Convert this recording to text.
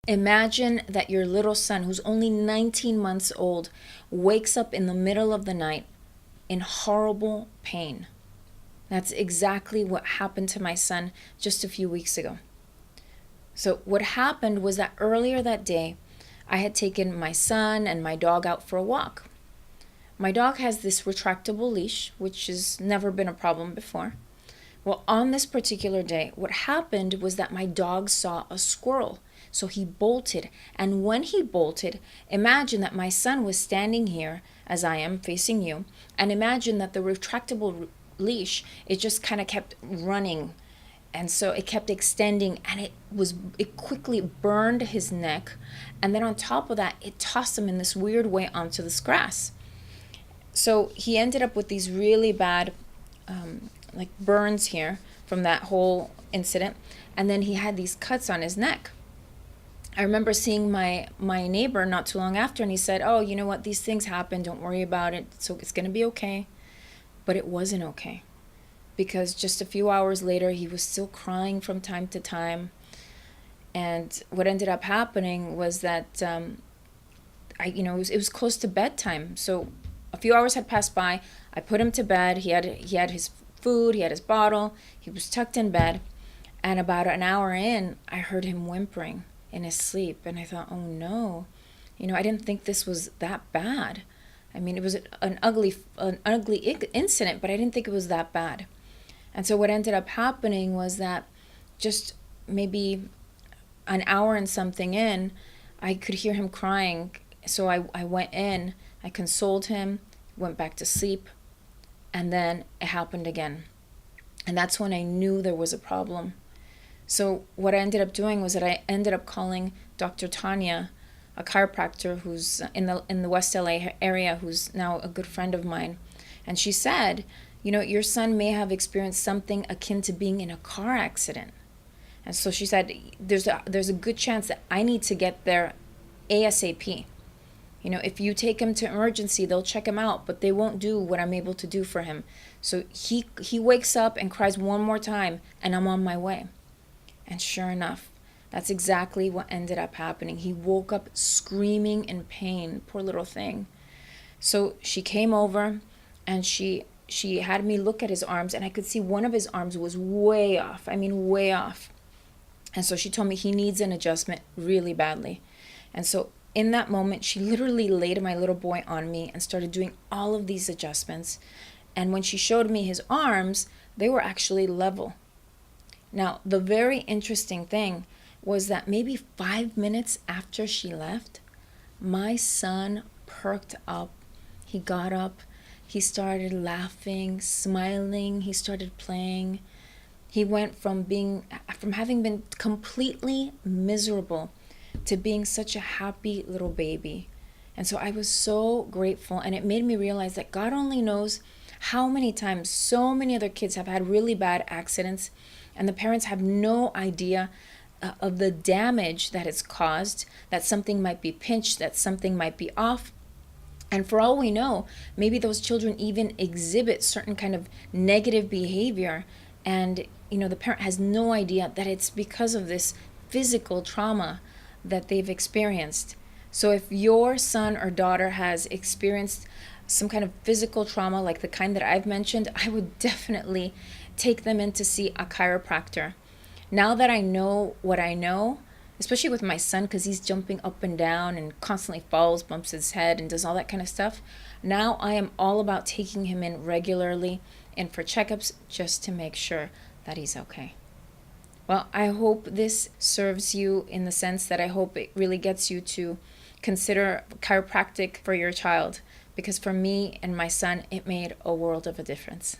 Imagine that your little son, who's only 19 months old, wakes up in the middle of the night in horrible pain. That's exactly what happened to my son just a few weeks ago. So what happened was that earlier that day, I had taken my son and my dog out for a walk. My dog has this retractable leash, which has never been a problem before. Well, on this particular day, what happened was that my dog saw a squirrel. So he bolted. And when he bolted, imagine that my son was standing here as I am facing you. And imagine that the retractable leash, it just kind of kept running. And so it kept extending, and it quickly burned his neck. And then on top of that, it tossed him in this weird way onto this grass. So he ended up with these really bad like burns here from that whole incident. And then he had these cuts on his neck. I remember seeing my neighbor not too long after, and he said, "Oh, you know what? These things happen. Don't worry about it. So it's going to be okay." But it wasn't okay, because just a few hours later, he was still crying from time to time. And what ended up happening was that it was close to bedtime. So a few hours had passed by. I put him to bed. He had his food. He had his bottle. He was tucked in bed. And about an hour in, I heard him whimpering in his sleep. And I thought, oh no, I didn't think this was that bad. I mean, it was an ugly incident, but I didn't think it was that bad. And so what ended up happening was that just maybe an hour and something in, I could hear him crying. So I went in, I consoled him, went back to sleep, and then it happened again. And that's when I knew there was a problem. So what I ended up doing was that I ended up calling Dr. Tanya, a chiropractor who's in the West LA area, who's now a good friend of mine. And she said, your son may have experienced something akin to being in a car accident. And so she said, there's a good chance that I need to get there ASAP. If you take him to emergency, they'll check him out, but they won't do what I'm able to do for him. So he wakes up and cries one more time, and I'm on my way. And sure enough, that's exactly what ended up happening. He woke up screaming in pain, poor little thing. So she came over, and she had me look at his arms, and I could see one of his arms was way off. I mean, way off. And so she told me he needs an adjustment really badly. And so in that moment, she literally laid my little boy on me and started doing all of these adjustments. And when she showed me his arms, they were actually level. Now, the very interesting thing was that maybe 5 minutes after she left, my son perked up. He got up. He started laughing, smiling. He started playing. He went from having been completely miserable to being such a happy little baby. And so I was so grateful, and it made me realize that God only knows how many times so many other kids have had really bad accidents, and the parents have no idea of the damage that it's caused, that something might be pinched, that something might be off. And for all we know, maybe those children even exhibit certain kind of negative behavior, and the parent has no idea that it's because of this physical trauma that they've experienced. So if your son or daughter has experienced some kind of physical trauma like the kind that I've mentioned, I would definitely take them in to see a chiropractor. Now that I know what I know, especially with my son, because he's jumping up and down and constantly falls, bumps his head, and does all that kind of stuff, now I am all about taking him in regularly and for checkups just to make sure that he's okay. Well, I hope this serves you in the sense that I hope it really gets you to consider chiropractic for your child, because for me and my son, it made a world of a difference.